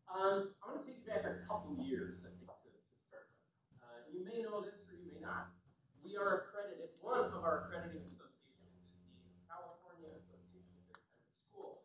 I'm going to take you back a couple years, I think, to start with. You may know this or you may not. We are accredited, one of our accrediting associations is the California Association of Independent Schools.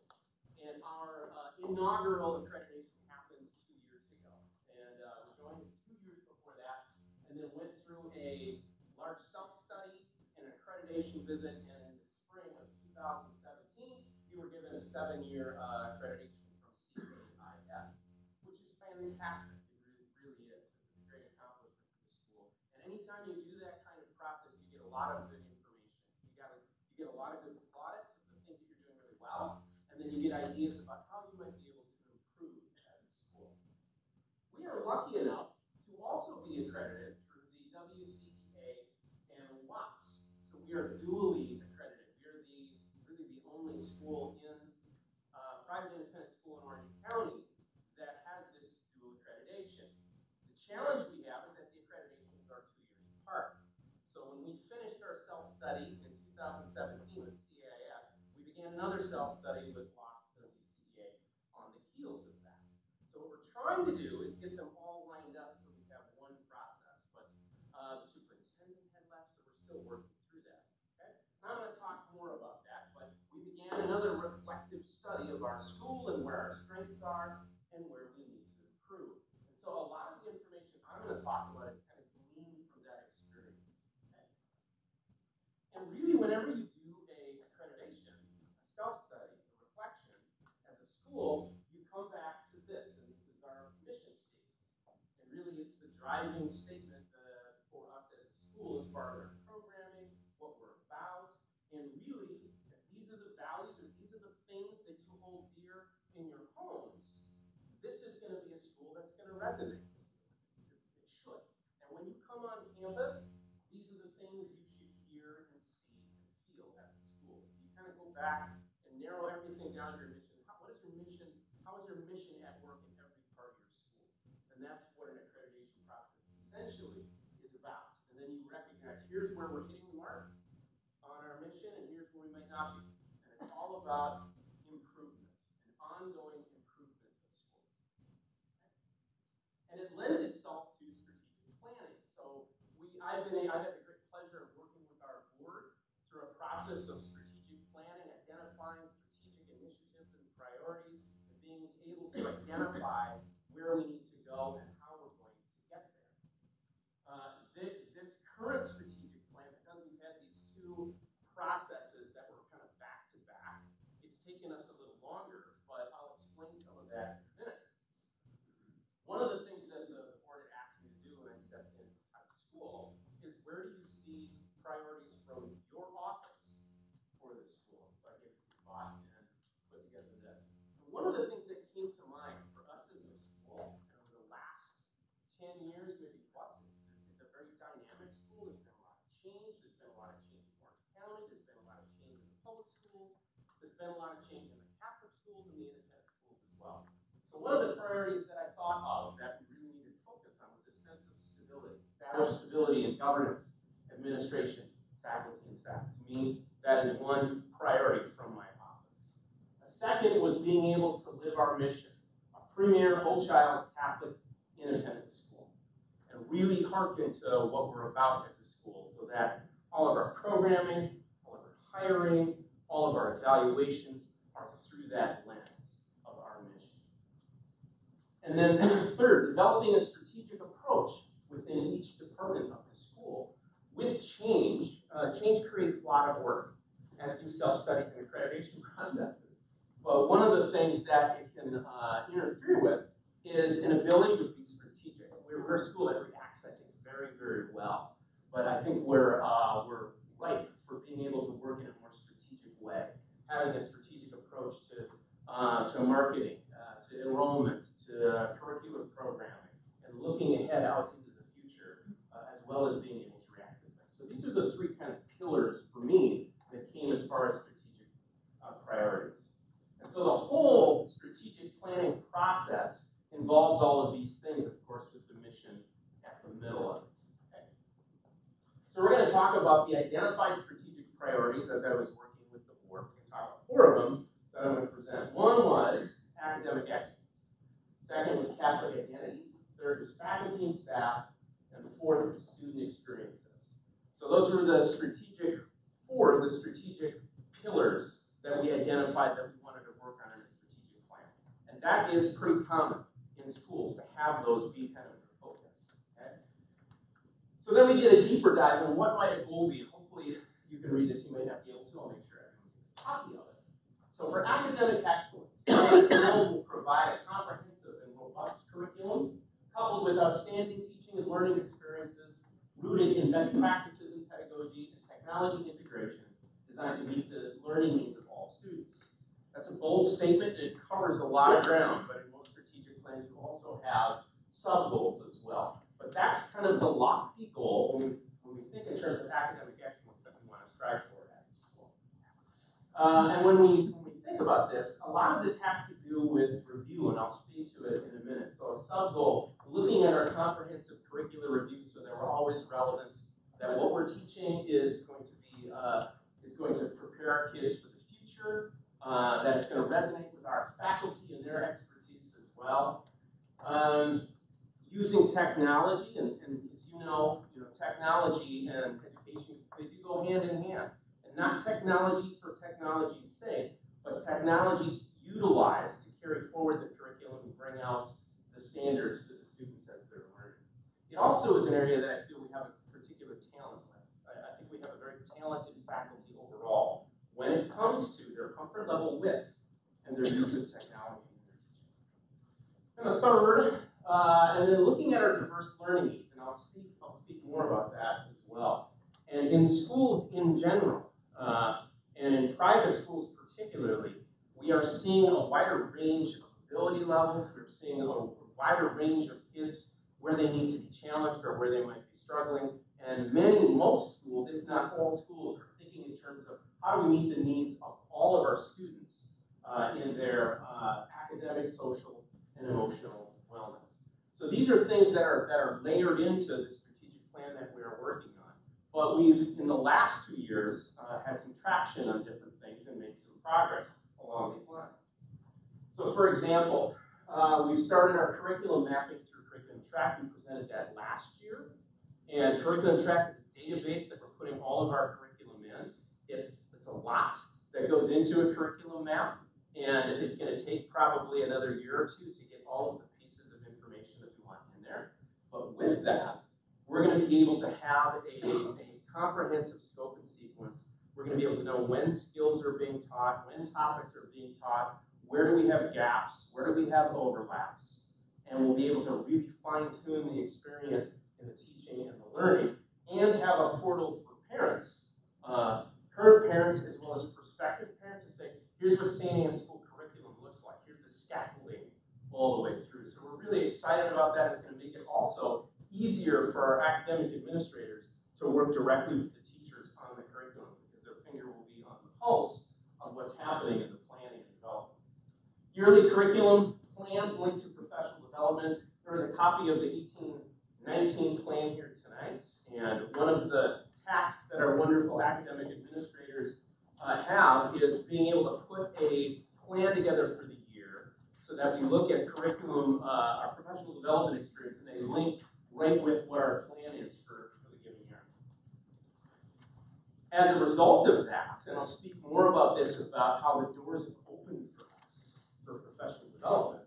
And our inaugural accreditation happened 2 years ago. And we joined 2 years before that, and then went through a large self-study and accreditation visit. And in the spring of 2017, we were given a 7-year accreditation from CAIS, which is fantastic. It really is. It's a great accomplishment for the school. And anytime you do that kind of process, you get a lot of good information. You get a lot of good plaudits of the things that you're doing really well, and then you get ideas about how you might be able to improve as a school. We are lucky enough to also be accredited through the WCEA and WASC. So we are dually accredited. We are really the only school in private independent school in Orange County that has this dual accreditation. The challenge we have is that the accreditations are 2 years apart. So when we finished our self-study in 2017 with CAIS, we began another self-study with WASC and WCEA on the heels of that. So what we're trying to do is get them all lined up so we have one process. But the superintendent had left, so we're still working through that. Okay? Now I'm going to talk more about that, but we began another reflective study of our school and where our strengths are and where we need to improve. And so a lot of the information I'm going to talk about is kind of gleaned from that experience. Okay? And really, whenever you do a accreditation, a self-study, a reflection, as a school, you come back to this, and this is our mission statement. And really, it's the driving statement for us as a school as far as our programming, what we're about, and really, if these are the values or these are the things that you hold dear in your homes, this is going to be a school that's going to resonate with you. It should. And when you come on campus, these are the things you should hear and see and feel as a school. So you kind of go back and narrow everything down to your mission. What is your mission? How is your mission at work in every part of your school? And that's what an accreditation process essentially is about. And then you recognize, here's where we're hitting the mark on our mission, and here's where we might not be. And it's all about improvement and ongoing improvement of schools. And it lends itself to strategic planning. So I've had the great pleasure of working with our board through a process of strategic planning, identifying strategic initiatives and priorities, and being able to identify where we need to go and how we're going to get there. This current strategic plan, because we've had these two processes that were kind of back to back, it's taken us a little longer, but I'll explain some of that in a minute. One of the things that the board had asked me to do when I stepped in out of school is, where do you see priorities from your office for the school? So I gave it some thought and put together this. And one of the things that came to mind for us as a school, and over the last 10 years, maybe plus, it's a very dynamic school. There's been a lot of change. There's been a lot of change in Orange County. There's been a lot of change in the public schools. There's been a lot of change in the Catholic schools and the independent schools as well. So one of the priorities that I thought of that we really needed to focus on was a sense of stability, establish stability in governance, administration, faculty, and staff. To me, that is one priority from my office. A second was being able to live our mission, a premier whole child Catholic independent school, and really hearken to what we're about as a school, so that all of our programming, all of our hiring, all of our evaluations are through that lens of our mission. And then third, developing a strategic approach within each department of the school. With change, change creates a lot of work, as do self-studies and accreditation processes. But one of the things that it can interfere with is an ability to be strategic. We're a school that reacts, I think, very, very well. But I think we're ripe for being able to work in a more strategic way, having a strategic approach to marketing, to enrollment, to curricular programming, and looking ahead out into the future, as well as being able to react to things. So these are the three kind of pillars for me that came as far as strategic priorities. And so the whole strategic planning process involves all of these things, of course, with the mission at the middle of it. Okay? So we're going to talk about the identified strategic priorities as I was working with the board. We're going to talk about 4 of them that I'm going to present. One was academic excellence. second was Catholic identity, third was faculty and staff, and the fourth was student experiences. So those were the strategic pillars that we identified that we wanted to work on in a strategic plan. And that is pretty common in schools to have those be kind of the focus. Okay? So then we did a deeper dive on what might a goal be. Hopefully you can read this, you may not be able to, I'll make sure everyone gets a copy of it. So for academic excellence, this goal will provide a comprehensive and robust curriculum coupled with outstanding teaching and learning experiences rooted in best practices in pedagogy and technology integration designed to meet the learning needs of all students. That's a bold statement, and it covers a lot of ground, but in most strategic plans you also have sub-goals as well. But that's kind of the lofty goal when we think in terms of academic excellence that we want to strive for as a school. And when we think about this, a lot of this has to do with review, and I'll speak to it in a minute. So a sub-goal, looking at our comprehensive curricular review so that we're always relevant, that what we're teaching is going to prepare our kids for the future, that it's going to resonate with our faculty and their expertise as well. Using technology, and as you know, technology and education, they do go hand in hand. And not technology for technology's sake, but technology utilized to carry forward the curriculum and bring out the standards to the students as they're learning. It also is an area that I feel we have a particular talent with. I think we have a very talented faculty overall when it comes to their comfort level with and their use of technology in their teaching. And the third, and then looking at our diverse learning needs, and I'll speak more about that as well. And in schools in general, and in private schools particularly, we are seeing a wider range of ability levels. We're seeing a wider range of kids where they need to be challenged or where they might be struggling. And most schools, if not all schools, are thinking in terms of how do we meet the needs of all of our students in their academic, social, and emotional wellness. So these are things that are layered into the strategic plan that we are working on. But we've, in the last 2 years, had some traction on different things and made some progress along these lines. So for example, we've started our curriculum mapping through Curriculum Track. We presented that last year. And Curriculum Track is a database that we're putting all of our curriculum in. It's a lot that goes into a curriculum map, and it's going to take probably another year or two to get all of the pieces of information that we want in there. But with that, we're going to be able to have a comprehensive scope and sequence. We're going to be able to know when skills are being taught, when topics are being taught, where do we have gaps, where do we have overlaps, and we'll be able to really fine-tune the experience in the teaching and the learning, and have a portal for parents, current parents as well as prospective parents, to say, here's what St. Anne's School curriculum looks like, here's the scaffolding all the way through. So we're really excited about that. It's going to make it also easier for our academic administrators to work directly with the teachers on the curriculum, because their finger will be on the pulse of what's happening in the planning and development. Yearly curriculum plans linked to professional development. There is a copy of the 1819 plan here tonight, and one of the tasks that our wonderful academic administrators have is being able to put a plan together for the year so that we look at curriculum, our professional development experience, and they link right with what our plan is for the given year. As a result of that, and I'll speak more about this, about how the doors have opened for us for professional development,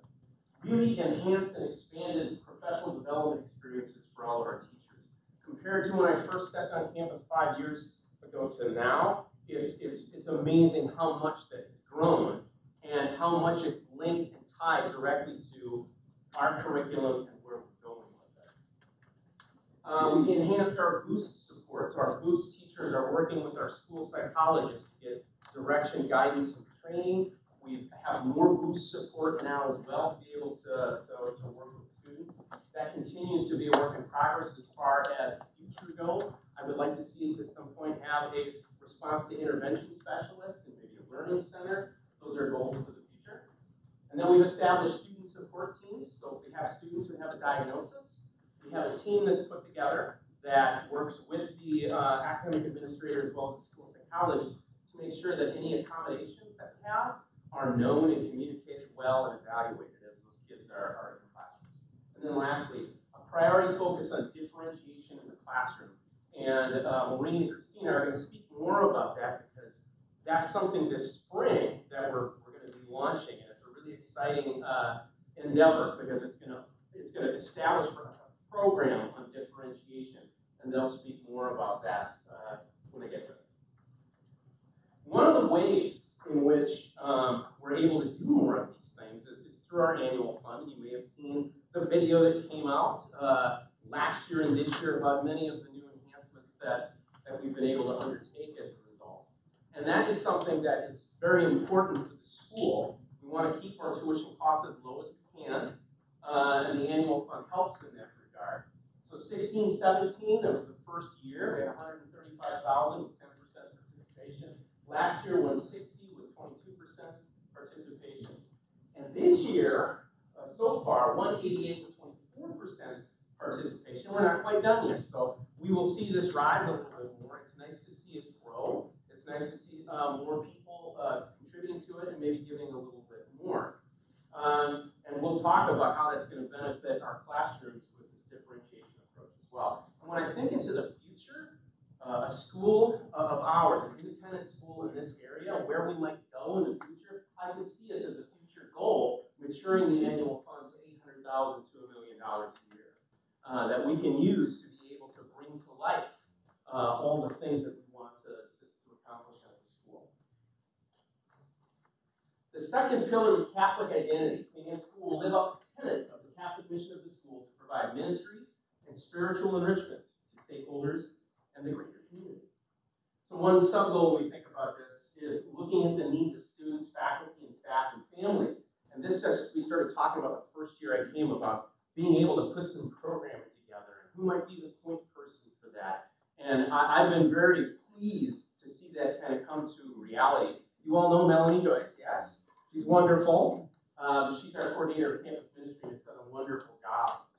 really enhanced and expanded professional development experiences for all of our teachers. Compared to when I first stepped on campus 5 years ago to now, it's amazing how much that has grown and how much it's linked and tied directly to our curriculum and where we're going with it. We've enhanced our BOOST supports. Our BOOST teachers are working with our school psychologists to get direction, guidance, and training. We have more BOOST support now as well to be able to work with students. That continues to be a work in progress as far as the future goes. I would like to see us at some point have a response to intervention specialist and maybe a learning center. Those are goals for the future. And then we've established student support teams. So if we have students who have a diagnosis, we have a team that's put together that works with the academic administrator as well as the school psychologist to make sure that any accommodations that we have are known and communicated well and evaluated as those kids are And then lastly, a priority focus on differentiation in the classroom. And Maureen and Christina are going to speak more about that because that's something this spring that we're going to be launching, and it's a really exciting endeavor because it's going to establish for us a program on differentiation, and they'll speak more about that when I get to it. One of the ways in which we're able to do more of these things is through our annual fund. You may have seen the video that came out last year and this year about many of the new enhancements that we've been able to undertake as a result. And that is something that is very important for the school. We want to keep our tuition costs as low as we can, and the annual fund helps in that regard. So 16-17, that was the first year, we had 135,000 with 10% participation. Last year, 160 with 22% participation. And this year, so far, 188 with 24% participation. We're not quite done yet, so we will see this rise a little bit more. It's nice to see it grow. It's nice to see more people contributing to it and maybe giving a little bit more. And we'll talk about how that's going to benefit our classrooms with this differentiation approach as well. And when I think into the future, a school of ours, an independent school in this area, where we might go in the future, I can see us as a future goal, maturing the annual fund to $800,000 to $1 million a year, that we can use to be able to bring to life all the things that we want to accomplish at the school. The second pillar is Catholic identity. St. Anne's School will live up to the tenet of the Catholic mission of the school to provide ministry and spiritual enrichment to stakeholders and the greater community. So one sub-goal when we think about this is looking at the needs of students, faculty, and staff, and families. And this, we started talking about the first year I came about being able to put some programming together and who might be the point person for that. And I've been very pleased to see that kind of come to reality. You all know Melanie Joyce, yes? She's wonderful. She's our coordinator of campus ministry and has done a wonderful job.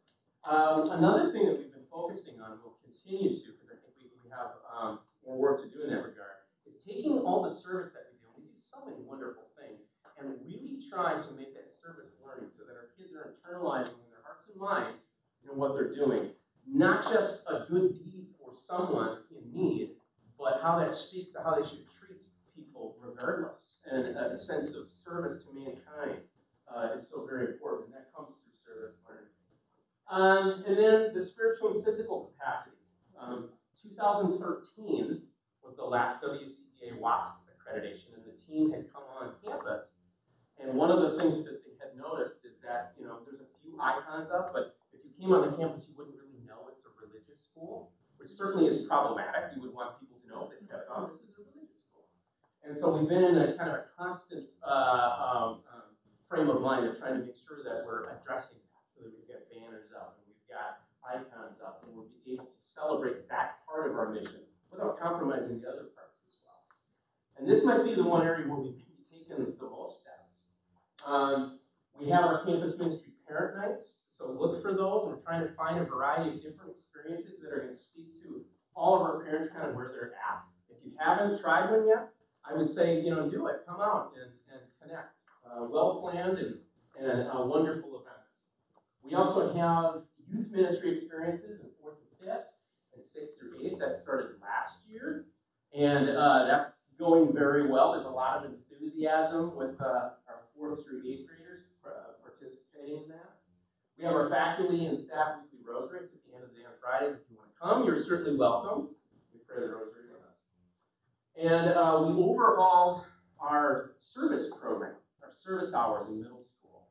Another thing that we've been focusing on, we'll continue to, because I think we have more work to do in that regard, is taking all the service that we do, and we do so many wonderful things, and really trying to make that service learning so that our kids are internalizing in their hearts and minds, what they're doing. Not just a good deed for someone in need, but how that speaks to how they should treat people regardless, and a sense of service to mankind is so very important, and that comes through service learning. And then the spiritual and physical capacity. 2013 was the last WCBA WASP accreditation, and the team had come on campus. And one of the things that they had noticed is that, there's a few icons up, but if you came on the campus, you wouldn't really know it's a religious school, which certainly is problematic. You would want people to know if they stepped on, this is a religious school. And so we've been in a kind of a constant frame of mind of trying to make sure that we're addressing that, so that we've got banners up and we've got icons up, and we'll be able to celebrate that part of our mission without compromising the other parts as well. And this might be the one area where we've taken the most steps. We have our campus ministry parent nights, so look for those. We're trying to find a variety of different experiences that are going to speak to all of our parents kind of where they're at. If you haven't tried one yet, I would say, do it. Come out and connect. Well-planned and wonderful events. We also have youth ministry experiences in 4th and 5th and 6th through 8th. That started last year, and that's going very well. There's a lot of enthusiasm with our 4th through 8th graders participating in that. We have our faculty and staff weekly rosaries at the end of the day on Fridays. If you want to come, you're certainly welcome. We pray the rosary with us. And we overhaul our service program, our service hours in middle school,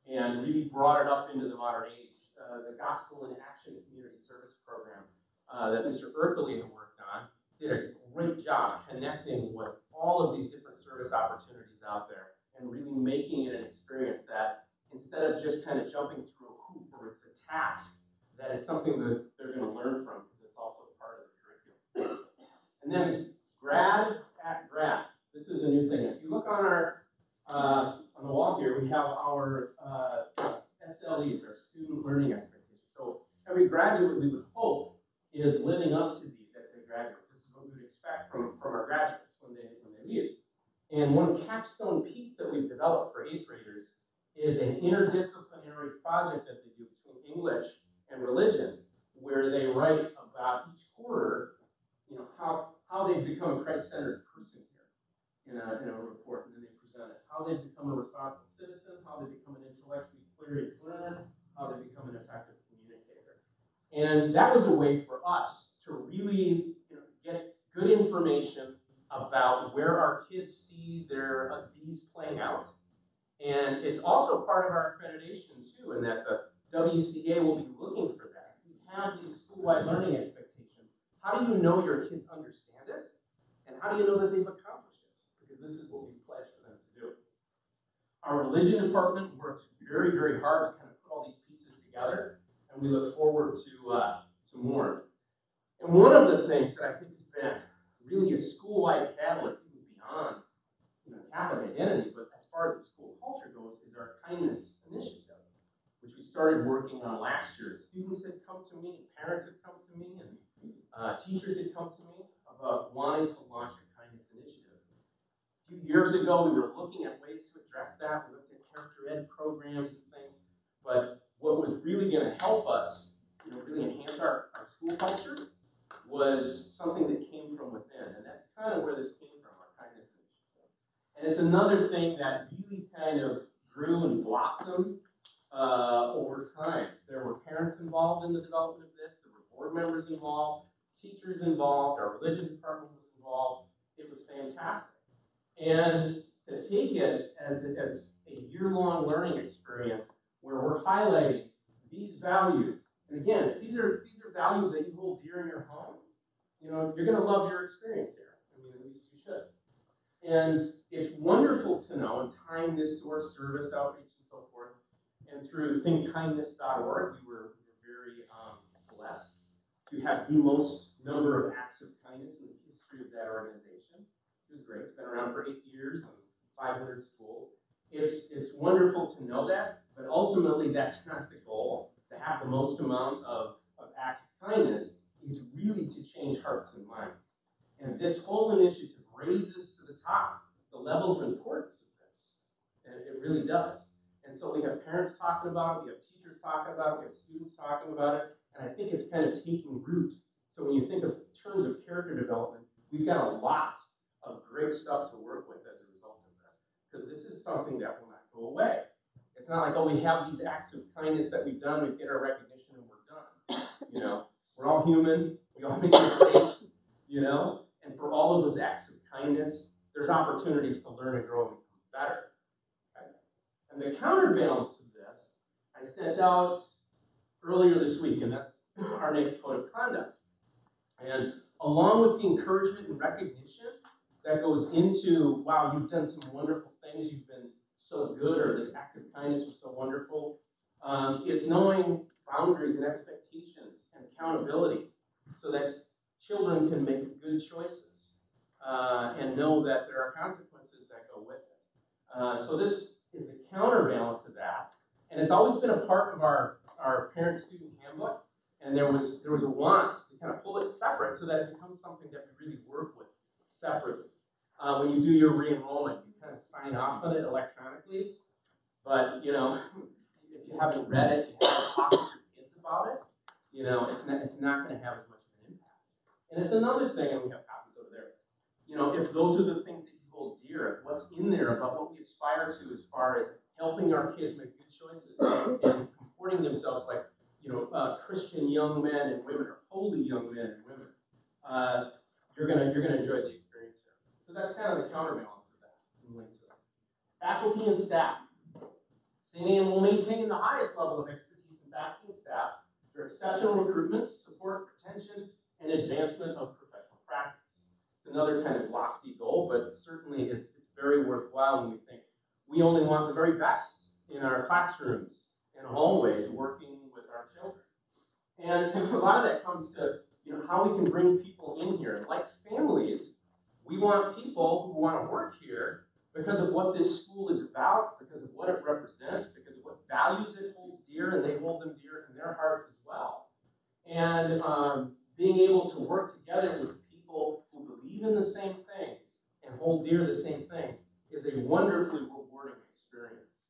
and really brought it up into the modern age. The Gospel in Action Community Service Program that Mr. Erkely had worked on did a great job connecting with all of these different service opportunities out there and really making it an experience that instead of just kind of jumping through a hoop or it's a task, that it's something that they're going to learn from because it's also part of the curriculum. And then Grad at Grad. This is a new thing. If you look on our on the wall here, we have our SLEs, our student learning expectations. So every graduate, we would hope, is living up to these as they graduate. This is what we would expect from our graduates when they leave. And one capstone piece that we've developed for 8th graders is an interdisciplinary project that they do between English and religion, where they write about each quarter, how they've become a Christ-centered person here in a report, and then they present it. How they've become a responsible citizen, how they become an intellectually curious learner, how they become an effective communicator. And that was a way for us to really get good information about where our kids see these playing out. And it's also part of our accreditation too, in that the WCA will be looking for that. You have these school-wide learning expectations. How do you know your kids understand it? And how do you know that they've accomplished it? Because this is what we pledged for them to do. Our religion department worked very, very hard to kind of put all these pieces together, and we look forward to more. And one of the things that I think has been really a school-wide catalyst, even beyond Catholic identity, but as far as the school culture goes, is our kindness initiative, which we started working on last year. Students had come to me, parents had come to me, and teachers had come to me about wanting to launch a kindness initiative. A few years ago, we were looking at ways to address that. We looked at character ed programs and things, but what was really going to help us, really enhance our school culture was something that came from within, and that's kind of where this came from, our kindness initiative. And it's another thing that really kind of grew and blossomed over time. There were parents involved in the development of this, there were board members involved, teachers involved, our religion department was involved. It was fantastic. And to take it as a year-long learning experience where we're highlighting these values, and again, these are values that you hold dear in your home, you're going to love your experience here. I mean, at least you should. And it's wonderful to know, and tying this to our service outreach and so forth, and through thinkkindness.org, we were very blessed to have the most number of acts of kindness in the history of that organization. It was great. It's been around for 8 years and 500 schools. It's wonderful to know that, but ultimately that's not the goal. To have the most amount of acts of kindness is really to change hearts and minds. And this whole initiative raises to the top the level of importance of this. And it really does. And so we have parents talking about it, we have teachers talking about it, we have students talking about it, and I think it's kind of taking root. So when you think of terms of character development, we've got a lot of great stuff to work with as a result of this, because this is something that will not go away. It's not like, oh, we have these acts of kindness that we've done, we get our recognition, and we're done. We're all human, we all make mistakes, and for all of those acts of kindness, there's opportunities to learn and grow and become better. Okay? And the counterbalance of this, I sent out earlier this week, and that's our next code of conduct. And along with the encouragement and recognition that goes into, wow, you've done some wonderful things, you've been so good, or this act of kindness was so wonderful, it's knowing boundaries and expectations and accountability so that children can make good choices and know that there are consequences that go with it. So this is the counterbalance of that, and it's always been a part of our parent-student handbook, and there was a want to kind of pull it separate so that it becomes something that we really work with separately. When you do your re-enrollment, you kind of sign off on it electronically, but if you haven't read it, you haven't talked to your kids about it, it's not going to have as much of an impact. And it's another thing, and we have copies over there. If those are the things that you hold dear, if what's in there about what we aspire to as far as helping our kids make good choices and comporting themselves like Christian young men and women, or holy young men and women, you're gonna enjoy the experience here. So that's kind of the counterbalance of that. Faculty and staff. St. Anne will maintain the highest level of expertise in faculty and staff through exceptional recruitment, support, retention, and advancement of professional practice. It's another kind of lofty goal, but certainly it's very worthwhile when we think we only want the very best in our classrooms and hallways working with our children. And a lot of that comes to how we can bring people in here. And like families, we want people who want to work here because of what this school is about, because of what it represents, because of what values it holds dear, and they hold them dear in their heart as well. And being able to work together with people who believe in the same things and hold dear the same things is a wonderfully rewarding experience.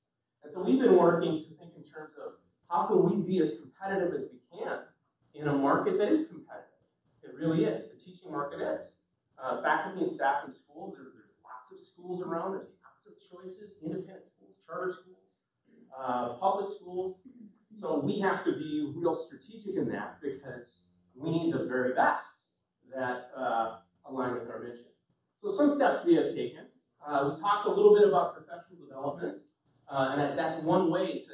And so we've been working to think in terms of how can we be as competitive as we can in a market that is competitive. It really is. The teaching market is. Faculty and staff in schools, there's lots of schools around. There's lots of choices, independent schools, charter schools, public schools. So we have to be real strategic in that because we need the very best that align with our mission. So some steps we have taken. We talked a little bit about professional development, and that's one way to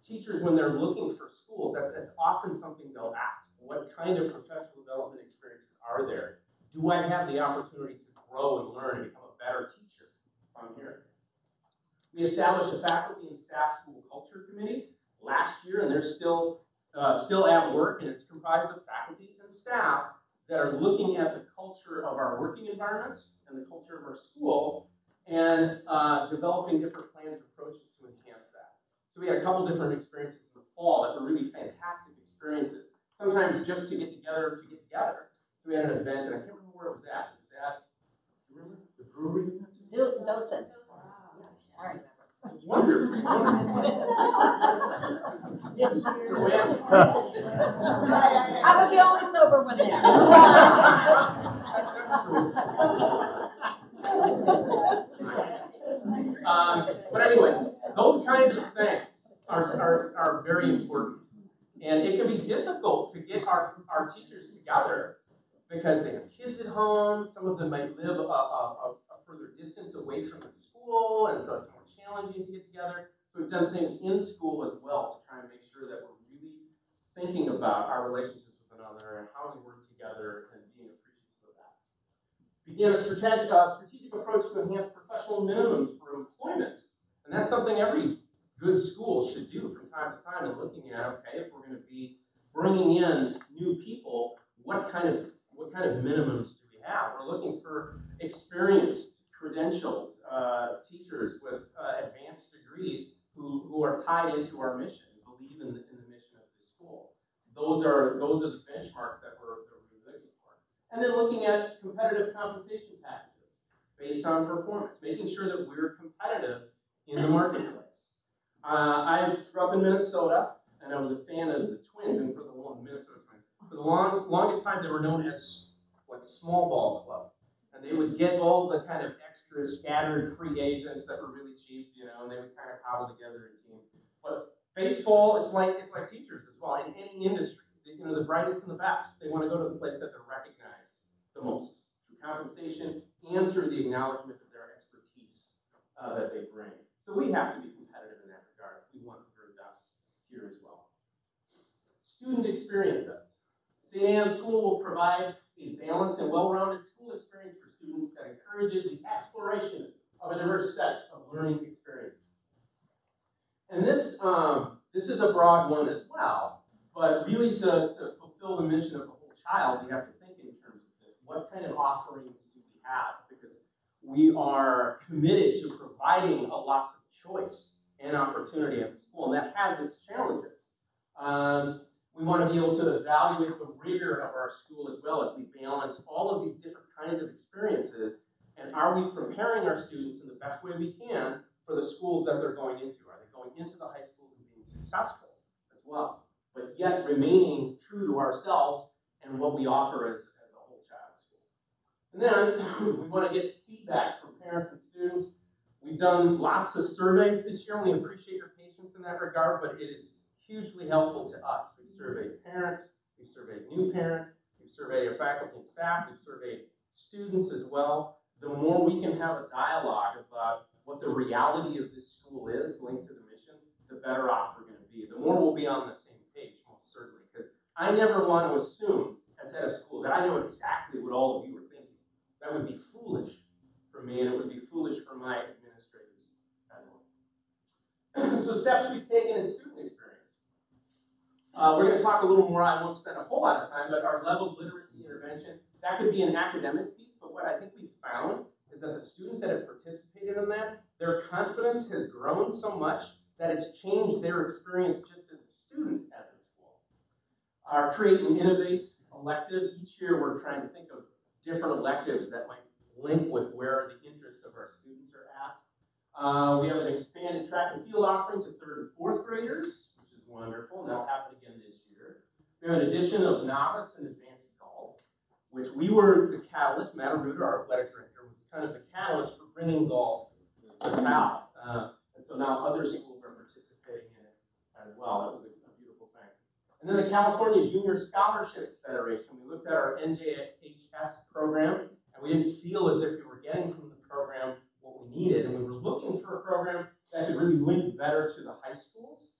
teachers, when they're looking for schools, that's often something they'll ask. What kind of professional development experiences are there? Do I have the opportunity to grow and learn and become a better teacher if I'm here? We established a faculty and staff school culture committee last year, and they're still at work, and it's comprised of faculty and staff that are looking at the culture of our working environments and the culture of our schools and developing different plans and approaches to enhance that. So we had a couple different experiences in the fall that were really fantastic experiences, sometimes just to get together. So we had an event, and I can't remember where it was at. It was at, do you remember? The brewery? Docent. I remember. Wonderful. I was the only sober one there. But anyway, those kinds of things are very important. And it can be difficult to get our teachers together because they have kids at home. Some of them might live a further distance away from the school, and so it's more challenging to get together. So we've done things in school as well to try and make sure that we're really thinking about our relationships with one another and how we work together and being appreciative of that. Began a strategic approach to enhance professional minimums for employment. And that's something every good school should do from time to time, and looking at, okay, if we're going to be bringing in new people, what kind of minimums do we have? We're looking for experienced, credentialed teachers with advanced degrees who are tied into our mission, believe in the mission of the school. Those are the benchmarks that we're looking for. And then looking at competitive compensation packages based on performance, making sure that we're competitive in the marketplace. I grew up in Minnesota, and I was a fan of the Twins, and for the Minnesota Twins. For the longest time, they were known as like small ball club, and they would get all the kind of extra scattered free agents that were really cheap, and they would kind of cobble together a team. But baseball, it's like teachers as well. In any industry, the brightest and the best, they want to go to the place that they're recognized the most through compensation and through the acknowledgement of their expertise that they bring. So we have to be competitive in that regard. We want the very best here as well. Student experiences. St. Anne's School will provide a balanced and well-rounded school experience for students that encourages the exploration of a diverse set of learning experiences. And this is a broad one as well, but really to fulfill the mission of the whole child, we have to think in terms of this. What kind of offerings do we have? Because we are committed to providing lots of choice and opportunity as a school, and that has its challenges. We want to be able to evaluate the rigor of our school as well as we balance all of these different kinds of experiences, and are we preparing our students in the best way we can for the schools that they're going into? Are they going into the high schools and being successful as well, but yet remaining true to ourselves and what we offer as a whole child school? And then we want to get feedback from parents and students. We've done lots of surveys this year, and we appreciate your patience in that regard, but it is hugely helpful to us. We've surveyed parents, we've surveyed new parents, we've surveyed our faculty and staff, we've surveyed students as well. The more we can have a dialogue about what the reality of this school is linked to the mission, the better off we're going to be. The more we'll be on the same page, most certainly, because I never want to assume as head of school that I know exactly what all of you are thinking. That would be foolish for me, and it would be foolish for my administrators as well. So steps we've taken in student experience. We're going to talk a little more. I won't spend a whole lot of time, but our level of literacy intervention, that could be an academic piece, but what I think we've found is that the students that have participated in that, their confidence has grown so much that it's changed their experience just as a student at the school. Our Create and Innovate elective, each year we're trying to think of different electives that might link with where the interests of our students are at. We have an expanded track and field offering to 3rd and 4th graders, which is wonderful, and that'll happen again this year. We have an addition of novice and advanced golf, which we were the catalyst. Matt Ruder, our athletic director, was kind of the catalyst for bringing golf to Cal. And so now other schools are participating in it as well. That was a beautiful thing. And then the California Junior Scholarship Federation. We looked at our NJHS program, and we didn't feel as if we were getting from the program what we needed, and we were looking for a program that could really link better to the high schools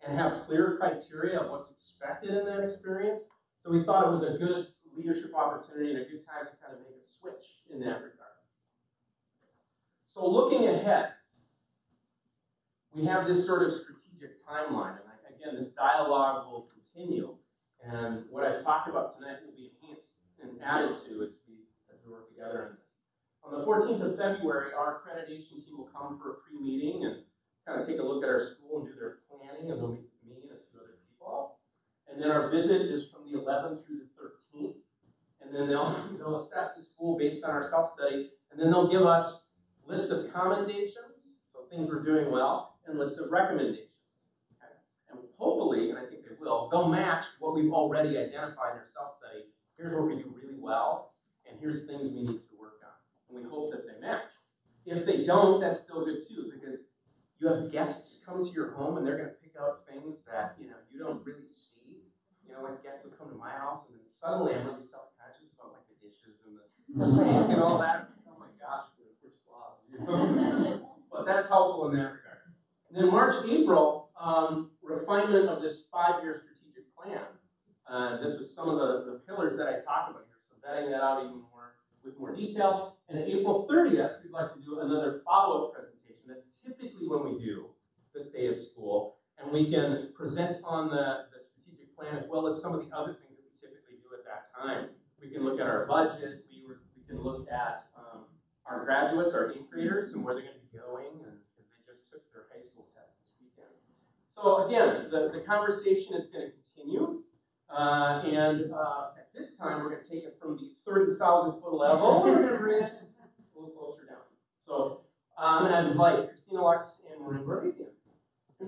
and have clear criteria of what's expected in that experience. So we thought it was a good leadership opportunity and a good time to kind of make a switch in that regard. So looking ahead, we have this sort of strategic timeline, and again, this dialogue will continue. And what I've talked about tonight will be enhanced and added to as we work together on this. On the 14th of February, our accreditation team will come for a pre-meeting and kind of take a look at our school and do their planning, and they'll meet with me and a few other people. And then our visit is from the 11th through the 13th. And then they'll assess the school based on our self-study, and then they'll give us lists of commendations, so things we're doing well, and lists of recommendations. Okay? And hopefully, and I think they will, they'll match what we've already identified in our self-study. Here's what we do really well, and here's things we need to work on. And we hope that they match. If they don't, that's still good too, because you have guests come to your home and they're going to pick out things that you don't really see. Like guests will come to my house and then suddenly I'm really self-conscious about like the dishes and the sink and all that. Oh my gosh, we're slobs. But that's helpful in that regard. And then March, April, refinement of this 5-year strategic plan. This was some of the pillars that I talked about here. So vetting that out even more with more detail. And April 30th, we'd like to do another follow-up presentation. That's typically when we do the state of school. And we can present on the strategic plan as well as some of the other things that we typically do at that time. We can look at our budget. We can look at our graduates, our 8th graders, and where they're going to be going, and because they just took their high school test this weekend. So again, the conversation is going to continue. At this time, we're going to take it from the 30,000-foot level. We're going to bring it a little closer down. So I'm going to invite Christina Lux and Maureen Barbasian. So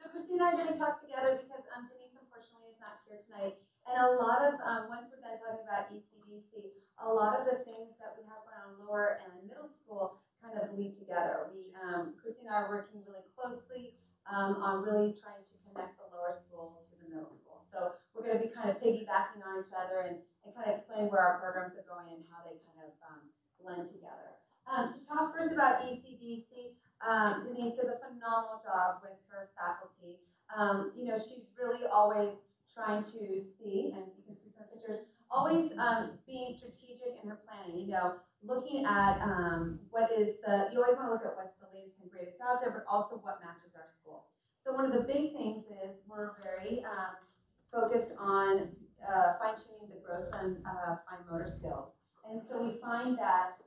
Christina and I are going to talk together because Denise unfortunately is not here tonight. And a lot of, once we're done talking about ECDC, a lot of the things that we have around lower and middle school kind of bleed together. Christina and I are working really closely on really trying to connect the lower school to the middle school. So we're going to be kind of piggybacking on each other and kind of explain where our programs are going and how they kind of blend together. To talk first about ECDC, Denise does a phenomenal job with her faculty. She's really always trying to see, and you can see some pictures, always being strategic in her planning, looking at you always want to look at what's the latest and greatest out there, but also what matches our school. So one of the big things is we're very focused on fine-tuning the gross and fine motor skills. And so we find that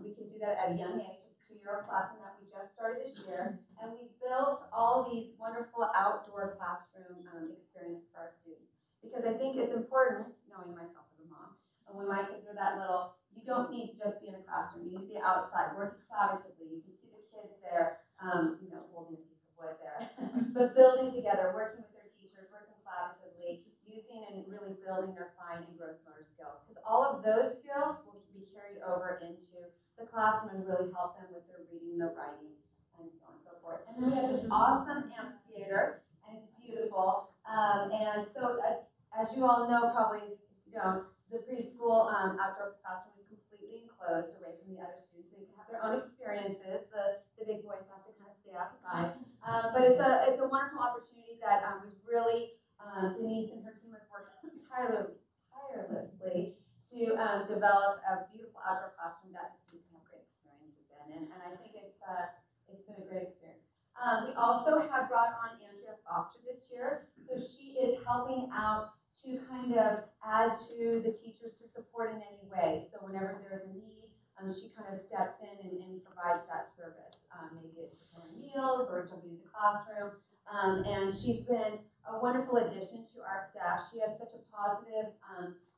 we can do that at a young age. It's a 2-year-old classroom that we just started this year, and we built all these wonderful outdoor classroom experiences for our students. Because I think it's important, knowing myself as a mom, and when my kids are that little, you don't need to just be in a classroom. You need to be outside, working collaboratively. You can see the kids there, holding a piece of wood there, but building together, working with their teachers, working collaboratively, using and really building their fine and gross motor skills. Because all of those skills will be carried over into the classroom and really help them with their reading, their writing, and so on and so forth. And then we have this awesome amphitheater, and it's beautiful. And so, as you all know, probably the preschool outdoor classroom is completely enclosed away from the other students. They can have their own experiences. The big boys have to kind of stay outside. But it's a wonderful opportunity that we've really, Denise and her team have worked tirelessly to develop a beautiful outdoor classroom that the students can have great experiences in. And I think it's been a great experience. We also have brought on Andrea Foster this year. So she is helping out to kind of add to the teachers to support in any way. So whenever there's a need, she kind of steps in and provides that service. Maybe it's preparing meals or jumping into the classroom. And she's been a wonderful addition to our staff. She has such a positive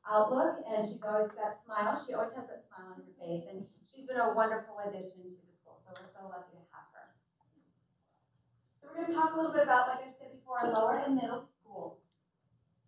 outlook, and she's always that smile. She always has that smile on her face, and she's been a wonderful addition to the So we're so lucky to have her. So we're going to talk a little bit about, like I said before, lower and middle school.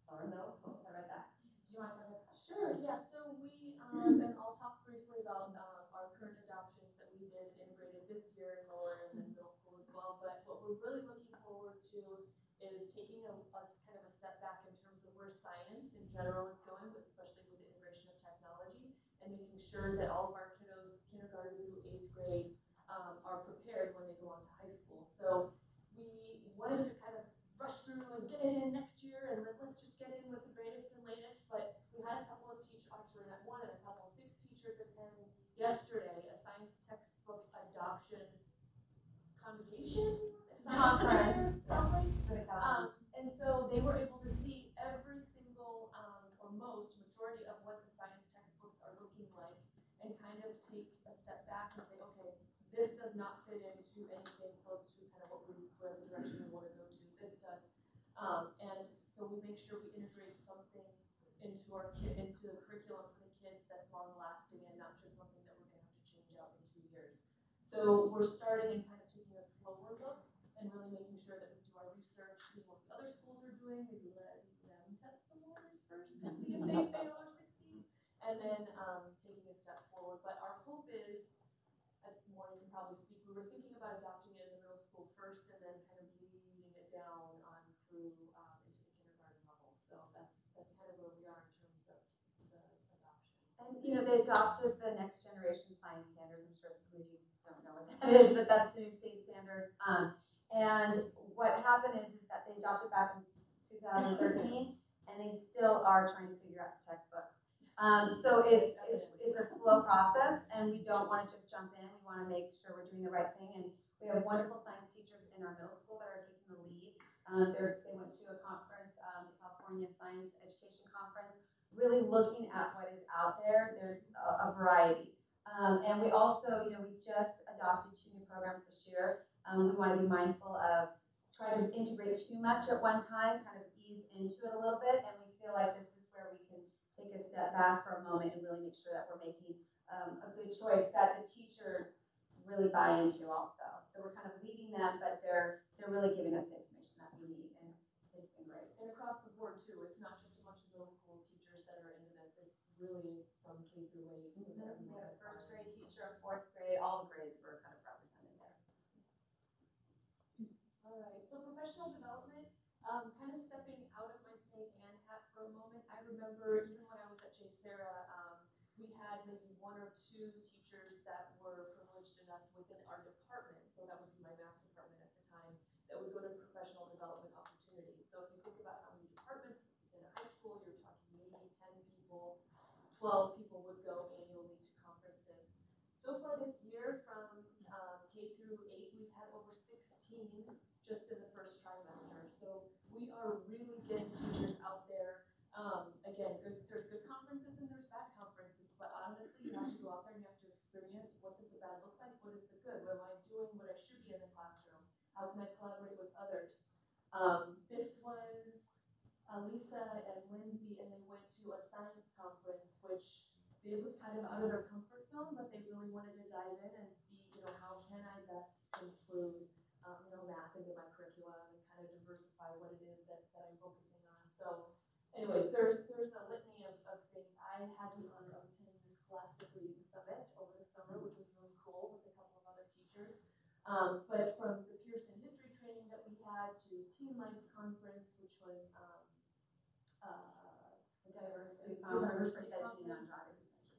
Lower and middle school, I read that. Did you want to talk about that? Sure, yeah, so we, and I'll talk briefly about our current adoptions that we did integrated this year in lower and then middle school as well, but what we're really looking forward to is taking a kind of a step back in terms of where science in general is going, but especially with the integration of technology, and making sure that all of our kiddos, kindergarten through 8th grade, are prepared when they go on to high school. So we wanted to kind of rush through and get it in next year, and then let's just get in with the greatest and latest, but we had a couple of teachers, actually not one, and a couple, 6 teachers attend yesterday a science textbook adoption convocation? Conference. And so they were able to see every single, or most, majority of what the science textbooks are looking like, and kind of take a step back and say, okay, this does not fit into anything close to kind of where the direction we want to go to. This does. And so we make sure we integrate something into the curriculum for the kids that's long lasting and not just something that we're going to have to change out in 2 years. So we're starting and kind of taking a slower look and really making sure that we do our research, see what the other schools are doing, maybe let them test the waters first and see if they fail or succeed, and then taking a step forward. But our hope is, as Maureen can probably speak, we were thinking about adopting it in the middle school first and then kind of bleeding it down on through into the kindergarten level. So that's kind of where we are in terms of the adoption. And, you know, they adopted the next generation science standards. I'm sure some of you don't know what that is, but that's the new state standards. And what happened is that they adopted back in 2013, and they still are trying to figure out the textbooks. So it's a slow process, and we don't want to just jump in. We want to make sure we're doing the right thing. And we have wonderful science teachers in our middle school that are taking the lead. They went to a conference, the California Science Education Conference, really looking at what is out there. There's a variety. And we also, you know, we just adopted 2 new programs this year. We want to be mindful of trying to integrate too much at one time, kind of ease into it a little bit. And we feel like this is where we can take a step back for a moment and really make sure that we're making a good choice that the teachers really buy into also. So we're kind of leading them, but they're really giving us the information that we need, and it's been great. And across the board too, it's not just a bunch of middle school teachers that are into this, it's really from K through 8. So that We had a 1st grade teacher, 4th grade, all the grades were kind of represented there. All right, so professional development, kind of stepping out of my St. Anne hat for a moment. I remember even when I was at JSerra, we had maybe 1 or 2 teachers that were privileged enough within our department, so that would be my math department at the time, that would go to professional development opportunities. So if you think about how many departments in a high school, you're talking maybe 10 people, 12 people would go annually to conferences. So far this year, from K through 8, we've had over 16 just in the first trimester. So we are really getting teachers out there. Again, there's good conferences and there's bad conferences, but honestly, you have to go out there and you have to experience what does the bad look like, what is the good, what am I doing, what I should be in the classroom, how can I collaborate with others. This was Lisa and Lindsay, and they went to a science conference, which it was kind of out of their comfort zone, but they really wanted to dive in and see, you know, how can I best include, you know, math into my curriculum and kind of diversify what it is that I'm focusing on. So anyways, there's a litany of things. I had the honor of attending the Scholastic Reading Summit over the summer, which was really cool with a couple of other teachers. But from the Pearson history training that we had to Teen Life Conference, which was The diversity conference that Janine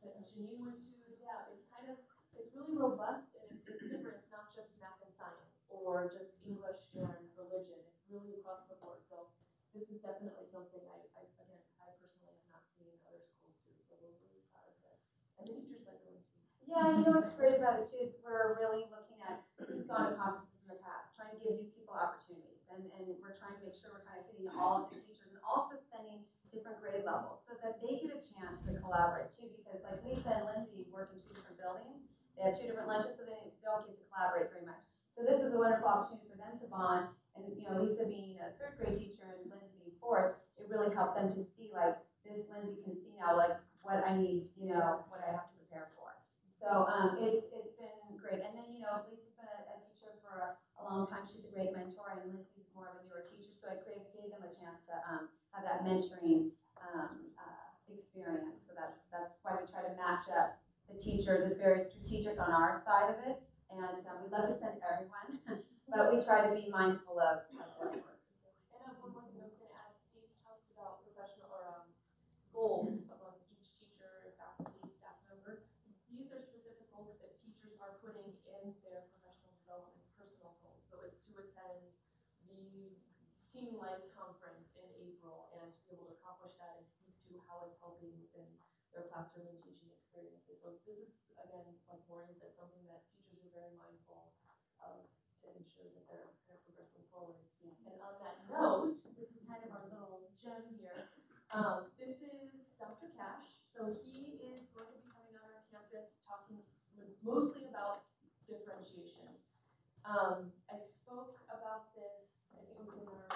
that Janine went to, yeah, it's really robust, and it's different. It's not just math and science or just English and religion. It's really across the board. So this is definitely something I personally have not seen other schools do. So we're really proud of this, and the teachers like going to. Yeah, you know what's great about it too is we're really looking at who's gone to conferences in the past, trying to give new people opportunities, and we're trying to make sure we're kind of hitting all of the teachers, and also sending different grade levels so that they get a chance to collaborate too, because like Lisa and Lindsay work in 2 different buildings, they have 2 different lunches, so they don't get to collaborate very much. So this was a wonderful opportunity for them to bond, and you know, Lisa being a 3rd grade teacher and Lindsay being 4th, it really helped them to see like this Lindsay can see now like what I need, you know, what I have to prepare for. So it's been great. And then, you know, Lisa mentoring experience. So that's why we try to match up the teachers. It's very strategic on our side of it, and we'd love to send everyone, but we try to be mindful of what works. And one more thing I was going to add, Steve talked about professional or goals among each teacher, faculty, staff member. These are specific goals that teachers are putting in their professional development personal goals. So it's to attend the Team Life conference in April and to be able to accomplish that and speak to how it's helping within their classroom and teaching experiences. So this is, again, like Maureen said, something that teachers are very mindful of to ensure that they're kind of progressing forward. Yeah. And on that note, this is kind of our little gem here. This is Dr. Cash. So he is going to be coming on our campus talking mostly about differentiation. I spoke about this, I think it was in our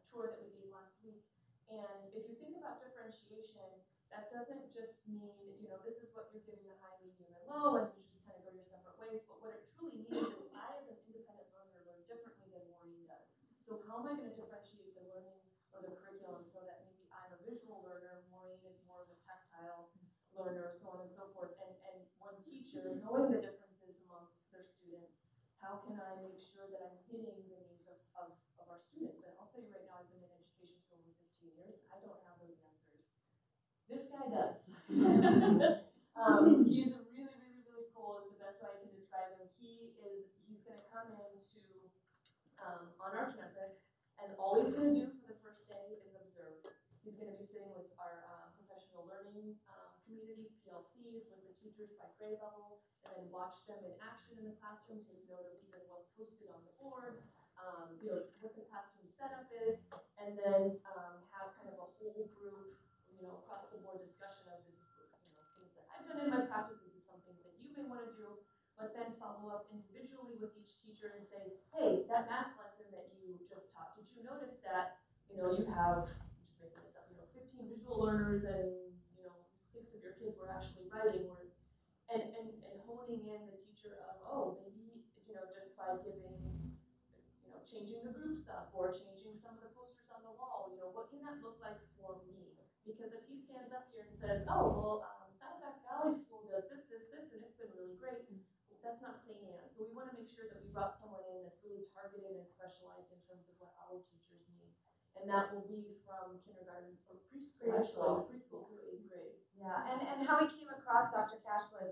tour that we gave last week. And if you think about differentiation, that doesn't just mean, this is what you're giving the high, medium, and low, and you just kind of go your separate ways. But what it truly means is I, as an independent learner, learn differently than Maureen does. So how am I going to differentiate the learning or the curriculum so that maybe I'm a visual learner, Maureen is more of a tactile learner, so on and so forth. And one teacher, knowing the differences among their students, how can I make sure that I'm hitting the needs of our students? And I'll tell you right now, I've been in education for over 15 years. I don't have those answers. This guy does. He's a really, really, really cool, is the best way I can describe him. He's going to come into on our campus, and all he's going to do for the first day is observe. He's going to be sitting with our professional learning communities, PLCs, with the teachers by grade level, and then watch them in action in the classroom, take note of even what's posted on the board, what the classroom setup is, and then have kind of a whole group, across the board discussion of this is, things that I've done in my practice, this is some things that you may want to do, but then follow up individually with each teacher and say, hey, that math lesson that you just taught, did you notice that, you have, I'm just making this up, 15 visual learners and, 6 of your kids were actually writing, and honing in the teacher of, maybe, just by giving, changing the groups up or changing some of the posters on the wall, what can that look like for me? Because if he stands up here and says, Saddleback Valley School does this, and it's been really great, that's not saying it. So we want to make sure that we brought someone in that's really targeted and specialized in terms of what our teachers need. And that will be from kindergarten or preschool through 8th grade. Yeah, and how we came across Dr. Cash was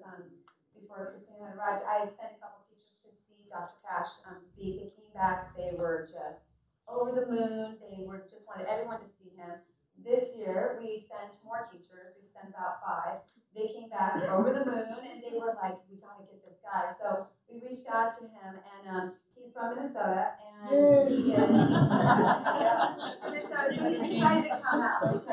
before Christina had arrived, I had sent a couple teachers to see Dr. Cash speak. They came back, they were just over the moon. They just wanted everyone to see him. This year, we sent more teachers. We sent about 5. They came back over the moon, and they were like, we got to get this guy. So we reached out to him, and he's from Minnesota, and he is from Minnesota, so he's excited to come out.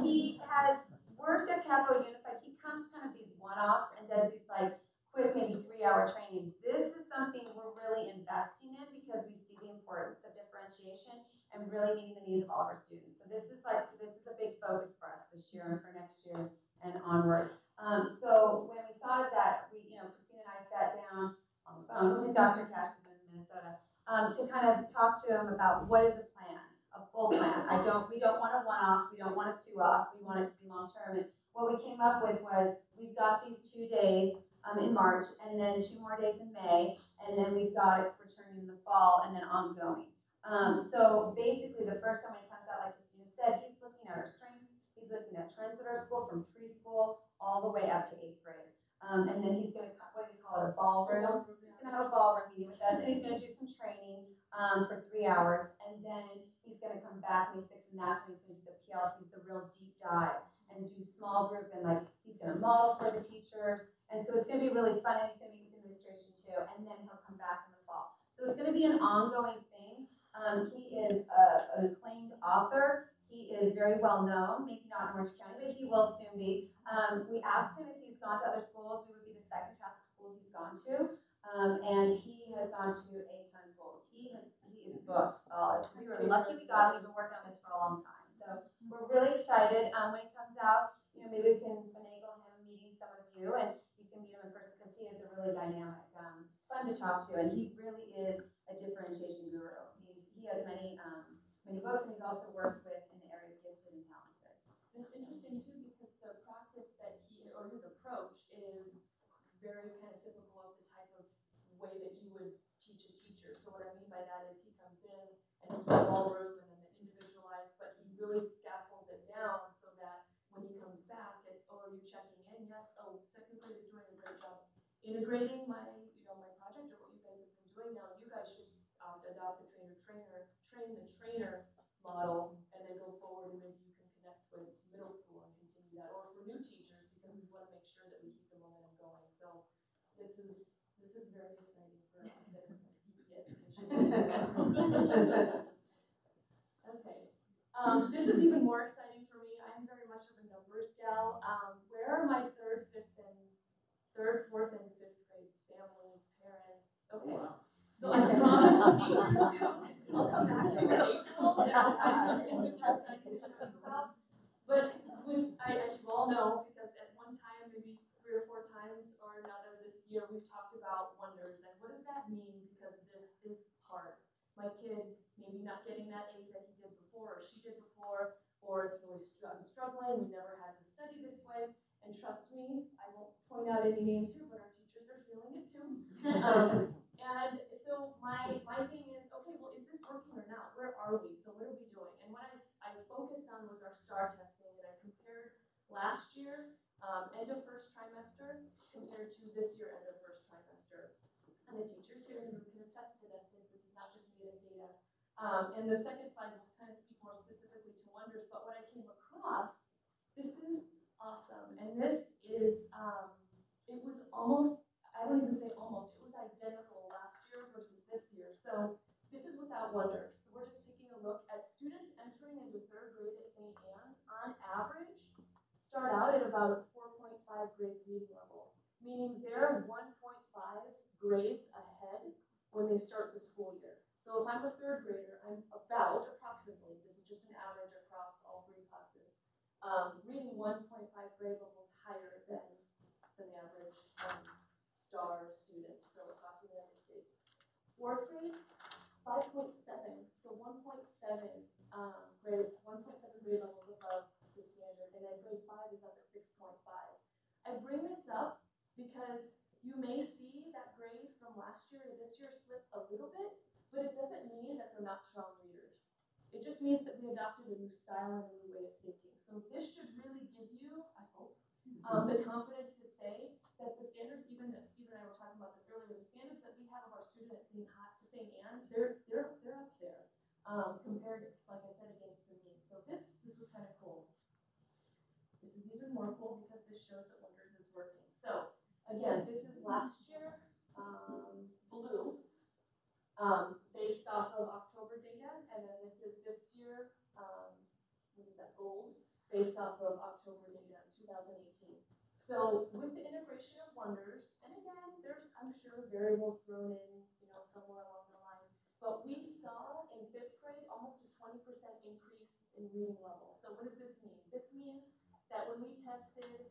He has worked at Capo Unified. He comes kind of these one-offs and does these like quick, maybe 3-hour trainings. This is something we're really investing in because we see the importance of differentiation and really meeting the needs of all of our students. So this is a big focus for us this year and for next year and onward. So when we thought of that, Christina and I sat down on the phone with Dr. Cash in Minnesota to kind of talk to him about what is the plan, a full plan. We don't want a one-off, we don't want a 2-off, we want it to be long-term. And what we came up with was we've got these 2 days in March, and then 2 more days in May, and then we've got it returning in the fall, and then ongoing. So basically, the first time when he comes out, like Christina said, he's looking at our strengths, he's looking at trends at our school from preschool all the way up to 8th grade. And then he's going to, what do you call it, a ballroom? He's going to have a ballroom meeting with us, and he's going to do some training for 3 hours, and then he's going to come back May 6th, and that's when he's going to do the PLCs, the real deep dive, and do small group, and he's going to model for the teachers, and so it's going to be really fun, and he's going to meet with administration too, and then he'll come back in the fall. So it's going to be an ongoing thing. He is an acclaimed author. He is very well known, maybe not in Orange County, but he will soon be. We asked him if he's gone to other schools. We would be the 2nd Catholic school he's gone to, and he has gone to a ton of schools. He is booked solid. So we were lucky we got him. We've been working on this for a long time. So we're really excited. When he comes out, maybe we can finagle him meeting some of you, and you can meet him in person because he is a really dynamic, fun to talk to, and he really is a differentiation guru. He has many books, and he's also worked with very kind of typical of the type of way that you would teach a teacher. So what I mean by that is he comes in and he's ballroom and then individualized, but he really scaffolds it down so that when he comes back, it's, oh, are you checking in? Yes. Oh, second grade is doing a great job integrating my, my project or what you guys have been doing. Now you guys should adopt the train the trainer model, and then go forward and maybe you can connect with middle school and continue that, or for new teachers, because we want to make sure that we keep the momentum going. So this is very exciting for us at EP Education. Okay. This is even more exciting for me. I'm very much of a numbers gal. Where are my third, fourth, and fifth grade families, parents? Okay. So I promise I'll come back to April. It's test I can show you about. But as you all know, because at one time, maybe 3 or 4 times or another this year, we've talked about wonders. And what does that mean? Because this is hard. My kids maybe not getting that A that he did before or she did before, or it's really struggling. We never had to study this way. And trust me, I won't point out any names here, but our teachers are feeling it too. And so my thing is, okay, well, is this working or not? Where are we? So what are we doing? And what I focused on was our STAR testing, and I compared last year, end of first trimester, compared to this year, end of first trimester. And the teachers here in the room can attest to this, and this is not just me and data. And the second slide will kind of speak more specifically to wonders, but what I came across, this is awesome. And this is, it was almost, I don't even say almost, it was identical last year versus this year. So this is without wonders. So we're just taking a look at students entering into 3rd grade at St. Anne's, on average, start out at about a 4.5 grade reading level, meaning they're 1.5 grades ahead when they start the school year. So if I'm a 3rd grader, I'm about, approximately, this is just an average across all 3 classes, reading 1.5 grade levels higher than the average STAR student, so across the United States. 4th grade, 5.7, so 1.7 grade levels above the standard, and then grade 5 is up at 6.5. I bring this up because you may see that grade from last year to this year slip a little bit, but it doesn't mean that they're not strong readers. It just means that we adopted a new style and a new way of thinking. So this should really give you, I hope, the confidence to say that the standards, even that Steve and I were talking about this earlier, the standards that we have of our students at St. Anne, they're up there compared, like I said, against the mean. So this was kind of cool. This is even more cool because this shows that Wonders is working. So again, this is last year, blue, based off of October data, and then this is this year, what is that, gold, based off of October data, 2018. So with the integration of Wonders, and again, there's, I'm sure, variables thrown in, somewhere along the line, but we saw in 5th grade almost a 20% increase in reading level. So what does this mean? This means that when we tested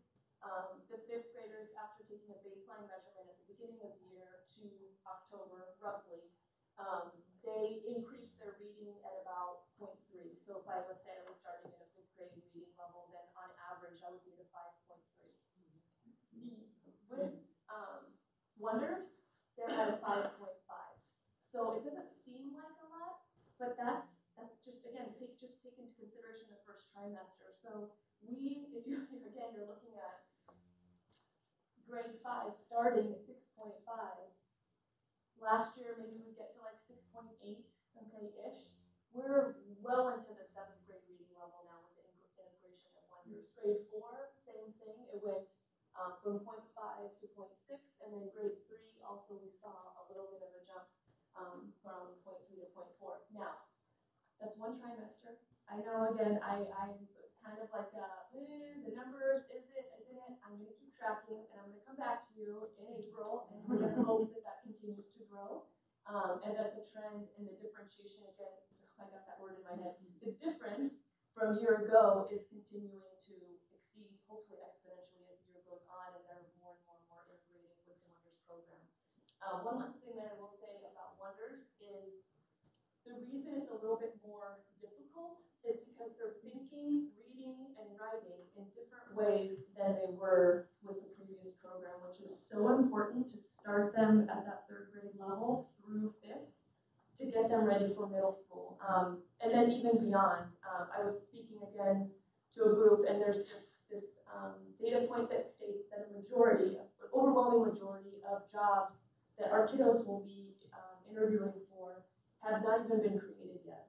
the 5th graders after taking a baseline measurement at the beginning of the year to October, roughly, they increased their reading at about 0.3. So if let's say I was starting at a 5th grade reading level, then on average I would be at a 5.3. With Wonders, they're at a 5.5. So it doesn't seem like a lot, but that's just, again, take into consideration the first trimester. So if you're looking at grade 5 starting at 6.5. Last year, maybe we get to like 6.8, okay-ish. We're well into the 7th grade reading level now with the integration of Wonders. Grade 4, same thing. It went from 0.5 to 0.6, and then grade 3 also we saw a little bit of a jump from 0.3 to 0.4. Now, that's one trimester. I know, again, I'm kind of like, the numbers, isn't it? I'm going to keep tracking, and I'm going to come back to you in April, and we're going to hope that continues to grow, and that the trend and the differentiation, again, I got that word in my head, the difference from year ago is continuing to exceed, hopefully exponentially as the year goes on, and they're more and more integrating with the Wonders program. One last thing that I will say about Wonders is the reason it's a little bit more difficult is because they're thinking, reading, and writing in different ways than they were with the previous program. program, which is so important to start them at that third grade level through fifth to get them ready for middle school. And then even beyond. I was speaking again to a group, and there's this data point that states that an overwhelming majority of jobs that our kiddos will be interviewing for have not even been created yet.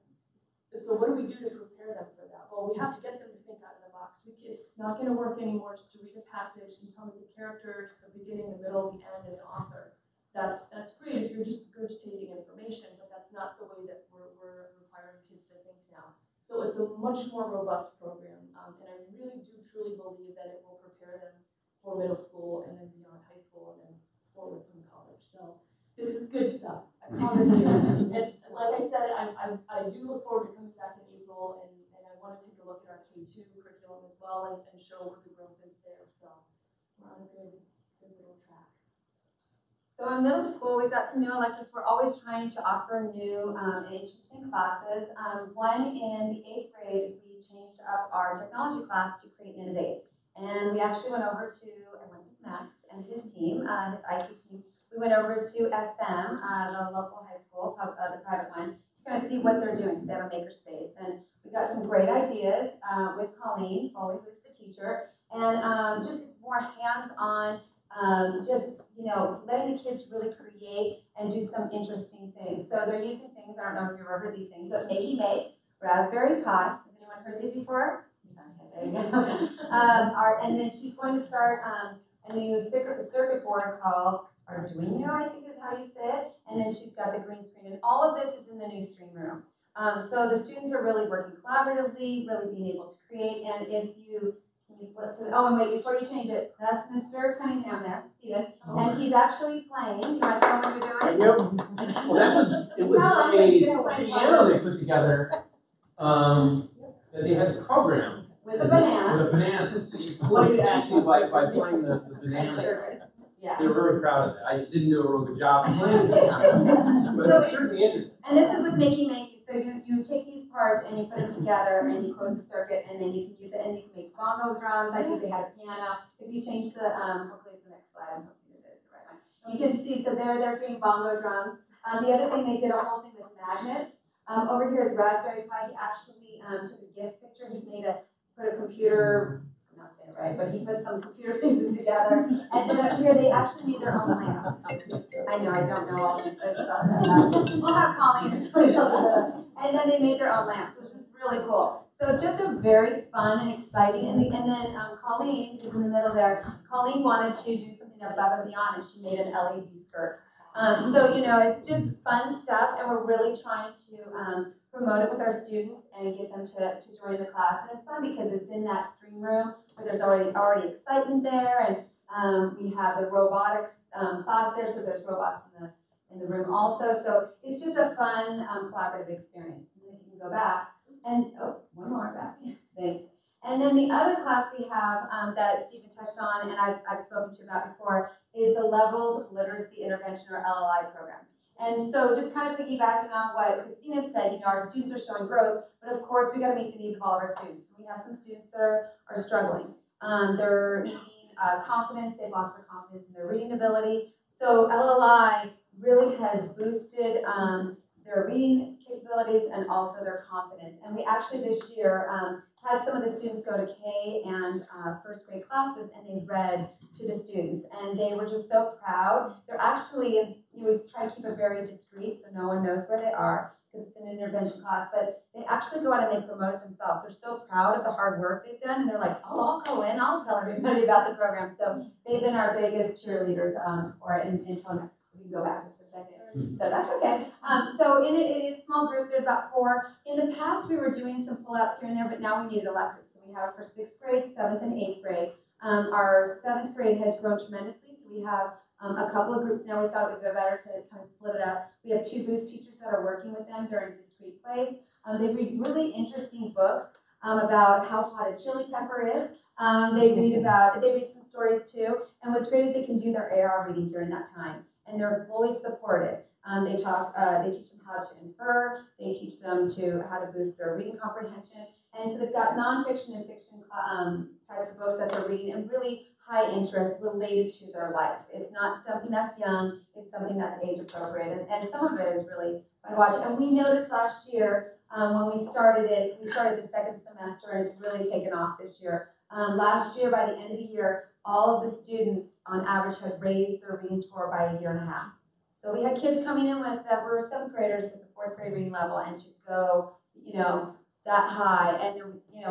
So what do we do to prepare them for that? Well, we have to get them to think out of the box. It's not going to work anymore just to read a passage and tell me the characters, the beginning, the middle, the end, and the author. That's great if you're just regurgitating information, but that's not the way that we're requiring kids to think now. So it's a much more robust program, and I really do truly believe that it will prepare them for middle school and then beyond high school and then forward from college. So this is good stuff, I promise you. And like I said, I do look forward to coming back in April, and I want to take a look at our K2 curriculum as well and show where the growth is there. So we're on a good little track. So in middle school, we've got some new electives. We're always trying to offer new and interesting classes. One in the 8th grade, we changed up our technology class to Create and Innovate. And we actually went over to, I went with Max and his team, his IT team. We went over to SM, the local high school, the private one, to kind of see what they're doing. They have a makerspace. And we got some great ideas with Colleen Foley, who's the teacher, and just more hands-on, just, you know, letting the kids really create and do some interesting things. So they're using things, I don't know if you've ever heard these things, but Makey Make, Raspberry Pi. Has anyone heard these before? Okay, there you go. And then she's going to start a new circuit board called Arduino, I think is how you say it. And then she's got the green screen. And all of this is in the new stream room. So the students are really working collaboratively, really being able to create. And if you flip to, oh, and wait, before you change it, that's Mr. Cunningham there, Steven. And he's actually playing. You want to tell him what you're doing? Yep. Well, it was a piano they put together, that they had the program. With a banana. With a banana. So you played actually by playing the banana. Yeah. They were very proud of it. I didn't do a real good job playing it, but it's certainly interesting. And this is with Makey Makey. So you take these parts and you put them together and you close the circuit and then you can use it and you can make bongo drums. I think they had a piano. If you change the, hopefully it's the next slide. I'm hoping it is the right one. You can see, so they're doing bongo drums. The other thing, they did a whole thing with magnets. Over here is Raspberry Pi. He actually took a gift picture. He's put a computer, I'm not saying it right, but he put some computer pieces together. And then up here, they actually made their own lamp. I know, I don't know all the stuff. We'll have Colleen explain that. And then they made their own lamps, which was really cool. So just a very fun and exciting. And then Colleen, who's in the middle there, Colleen wanted to do something above and beyond, and she made an LED skirt. So, you know, it's just fun stuff, and we're really trying to promote it with our students and get them to join the class. And it's fun because it's in that stream room where there's already excitement there, and we have the robotics class there, so there's robots in the room also. So it's just a fun collaborative experience. And then if you can go back, and oh, one more back. Thanks. And then the other class we have that Stephen touched on, and I've spoken to you about before, is the Leveled Literacy Intervention, or LLI program. And so just kind of piggybacking on what Christina said, you know, our students are showing growth, but of course we got to meet the needs of all of our students. We have some students that are struggling. They're needing confidence, they've lost their confidence in their reading ability. So LLI really has boosted their reading capabilities and also their confidence. And we actually this year had some of the students go to K and first grade classes, and they read to the students, and they were just so proud. They're actually, you know, we try to keep it very discreet so no one knows where they are, because it's an intervention class, but they actually go out and they promote it themselves. They're so proud of the hard work they've done, and they're like, oh, I'll go in, I'll tell everybody about the program. So they've been our biggest cheerleaders for it until next. We can go back just for a second. So that's okay. So in it is a small group. There's about 4. In the past, we were doing some pullouts here and there, but now we needed electives. So we have it for 6th grade, 7th, and 8th grade. Our 7th grade has grown tremendously, so we have a couple of groups now. We thought it would be better to kind of split it up. We have 2 boost teachers that are working with them during discrete plays. They read really interesting books about how hot a chili pepper is. They read some stories too. And what's great is they can do their AR reading during that time, and they're fully supported. They teach them how to infer. They teach them how to boost their reading comprehension. And so they've got nonfiction and fiction types of books that they're reading, and really high interest related to their life. It's not something that's young, it's something that's age appropriate, and some of it is really fun to watch. And we noticed last year, when we started the second semester, and it's really taken off this year. Last year, by the end of the year, all of the students on average had raised their reading score by a year and a half. So we had kids coming in with that were 7th graders with the 4th grade reading level, and to go, that high, and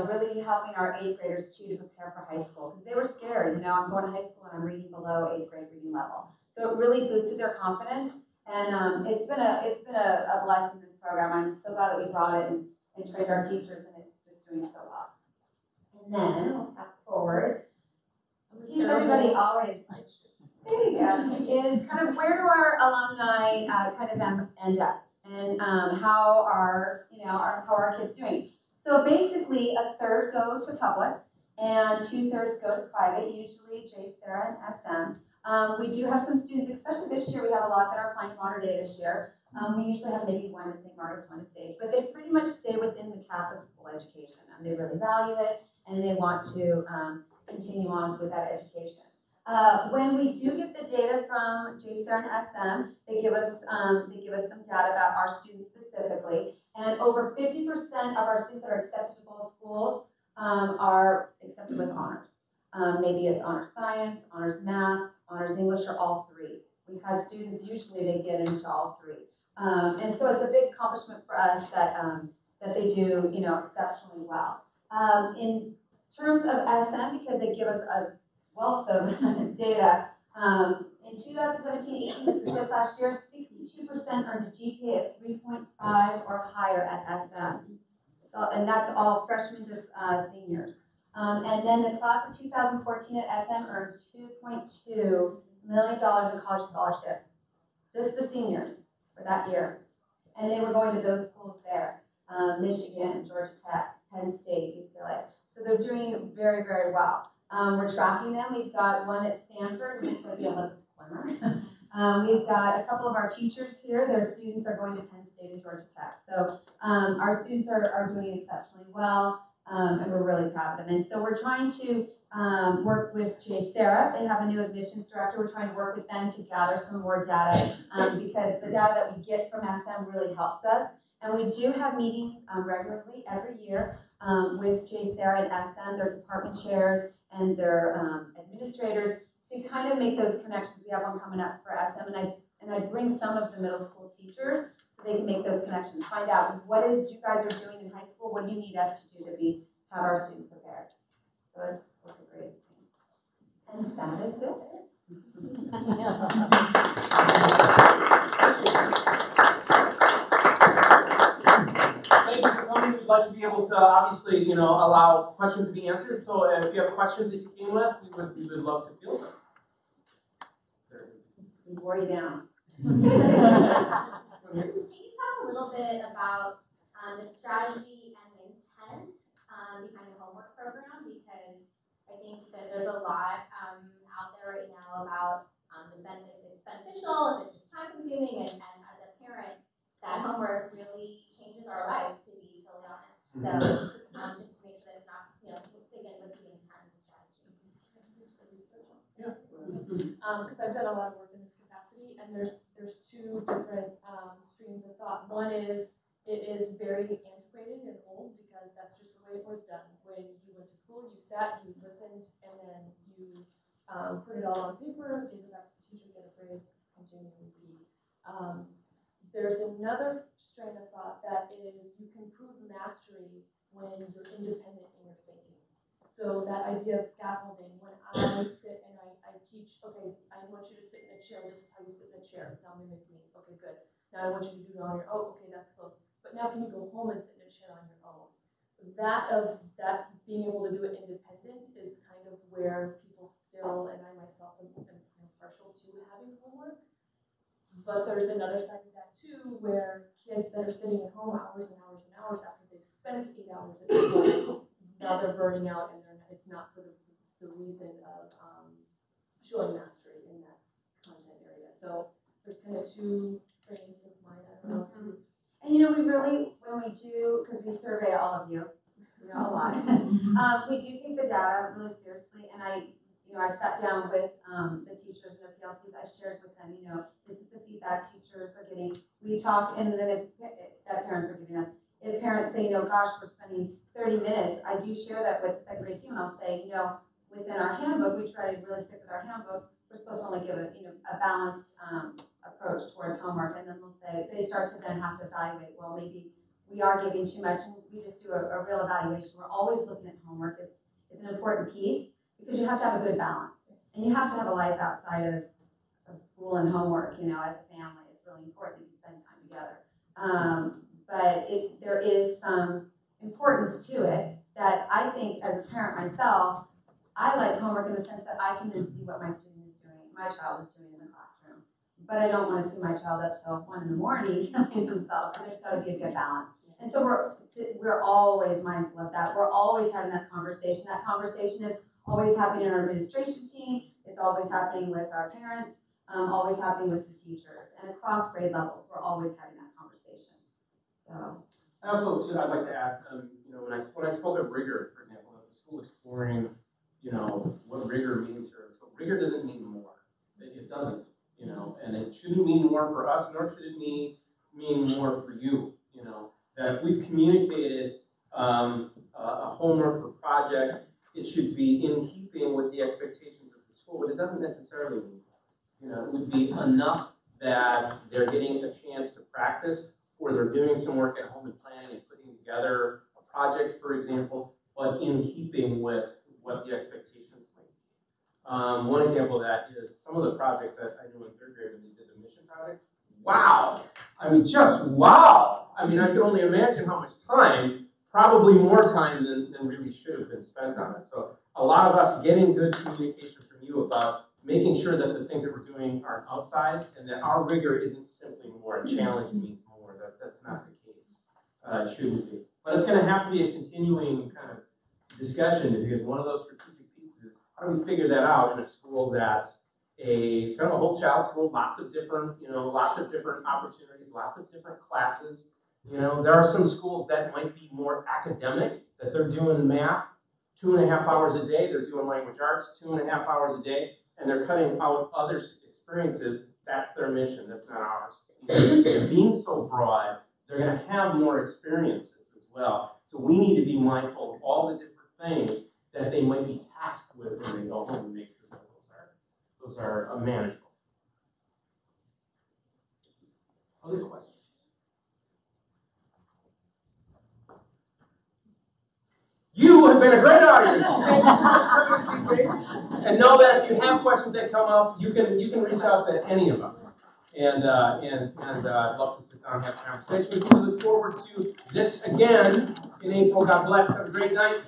really helping our 8th graders too to prepare for high school, because they were scared. I'm going to high school and I'm reading below 8th grade reading level. So it really boosted their confidence, and it's been a blessing, this program. I'm so glad that we brought it and trained our teachers, and it's just doing so well. And then we'll fast forward. Everybody always. There you go. Is kind of where do our alumni kind of end up, and how are how are our kids doing? So basically, a third go to public, and 2/3 go to private. Usually, JSerra and SM. We do have some students, especially this year. We have a lot that are applying Mater Dei this year. We usually have maybe one to St. Margaret's, one to Sage, but they pretty much stay within the Catholic school education, and they really value it, and they want to continue on with that education. When we do get the data from JSerra and SM, they give us some data about our students specifically, and over 50% of our students that are accepted to both schools are accepted with honors. Maybe it's honors science, honors math, honors English, or all three. We've had students, usually they get into all three. And so it's a big accomplishment for us that they do, exceptionally well. In terms of SM, because they give us a wealth of data, in 2017-18, this was just last year, 62% earned a GPA of 3.5 or higher at SM. So, and that's all freshmen to seniors. And then the class of 2014 at SM earned $2.2 million in college scholarships, just the seniors for that year. And they were going to those schools there, Michigan, Georgia Tech, Penn State, UCLA. So they're doing very, very well. We're tracking them. We've got one at Stanford, who's going to be an Olympic swimmer. We've got a couple of our teachers here. Their students are going to Penn State and Georgia Tech. So our students are doing exceptionally well, and we're really proud of them. And so we're trying to work with JSerra. They have a new admissions director. We're trying to work with them to gather some more data because the data that we get from SM really helps us. And we do have meetings regularly every year with JSerra and SM, their department chairs and their administrators, to kind of make those connections. We have one coming up for SM, and I bring some of the middle school teachers so they can make those connections. Find out what is you guys are doing in high school. What do you need us to do to have our students prepared? So it's a great thing. And that is it. Thank you for coming. We'd like to be able to obviously, allow questions to be answered. So if you have questions that you came with, we would love to field them. We wore you down. Can you talk a little bit about the strategy and the intent behind the homework program? Because I think that there's a lot out there right now about if it's beneficial, if it's just time consuming, and as a parent, that homework really changes our lives, to be totally honest. So just to make sure that it's not, again, what's the intent and strategy? Yeah. Because I've done a lot of work in this capacity, and there's two different streams of thought. One is it is very antiquated and old because that's just the way it was done. When you went to school, you sat, you listened, and then you put it all on paper, gave it back to the teacher, get a grade, continue to repeat. There's another strain of thought that is you can prove mastery when you're independent in your thinking. So that idea of scaffolding, when I sit and I teach, okay, I want you to sit in a chair, this is how you sit in a chair, now mimic me, okay, good. Now I want you to do it on your own, okay, that's close. But now can you go home and sit in a chair on your own? That being able to do it independent is kind of where people still, and I myself am partial to having homework. But there's another side of that too, where kids that are sitting at home hours and hours and hours after they've spent 8 hours at school, now they're burning out, and it's not for the reason of showing mastery in that content area. So there's kind of two trains of mine. I don't know. And we really, when we do, because we survey all of you, we know a lot. We do take the data really seriously, and I've sat down with the teachers and the PLCs. I've shared with them, this is the feedback teachers are getting. We talk, and then that parents are giving us. If parents say, gosh, we're spending 30 minutes, I do share that with the second grade team, and I'll say, within our handbook, we try to really stick with our handbook. We're supposed to only give a balanced approach towards homework, and then we'll say they start to then have to evaluate. Well, maybe we are giving too much, and we just do a real evaluation. We're always looking at homework. It's an important piece because you have to have a good balance, and you have to have a life outside of school and homework. As a family, it's really important that you spend time together. But there is some importance to it that I think, as a parent myself, I like homework in the sense that I can then see what my student is doing, my child is doing in the classroom. But I don't want to see my child up till 1 a.m. killing themselves. So there's got to be a good balance. And so we're always mindful of that. We're always having that conversation. That conversation is always happening in our administration team. It's always happening with our parents. Always happening with the teachers. And across grade levels, we're always having that conversation. So. I also, too, I'd like to add, when I spoke of rigor, for example, of the school exploring, what rigor means here. So rigor doesn't mean more. It doesn't, and it shouldn't mean more for us, nor should it mean more for you, that if we've communicated a homework or project, it should be in keeping with the expectations of the school, but it doesn't necessarily mean, it would be enough that they're getting a chance to practice, or they're doing some work at home and planning and putting together a project, for example, but in keeping with what the expectations might be. One example of that is some of the projects that I knew in 3rd grade when we did the mission project. Wow! I mean, just wow! I mean, I can only imagine how much time, probably more time than really should have been spent on it. So a lot of us getting good communication from you about making sure that the things that we're doing are outsized and that our rigor isn't simply more. A challenge means more. That's not the case. It shouldn't be. But it's going to have to be a continuing kind of discussion, because one of those strategic pieces is how do we figure that out in a school that's a kind of a whole child school, lots of different opportunities, lots of different classes. There are some schools that might be more academic, that they're doing math 2.5 hours a day, they're doing language arts 2.5 hours a day, and they're cutting out other experiences. That's their mission, that's not ours. Being so broad, they're going to have more experiences as well. So we need to be mindful of all the different things that they might be tasked with when they go home and make sure that those are manageable. Other questions? You have been a great audience. Thank you so much for participating. And know that if you have questions that come up, you can reach out to any of us. And I'd love to sit down and have a conversation with you. We look forward to this again in April. God bless. Have a great night.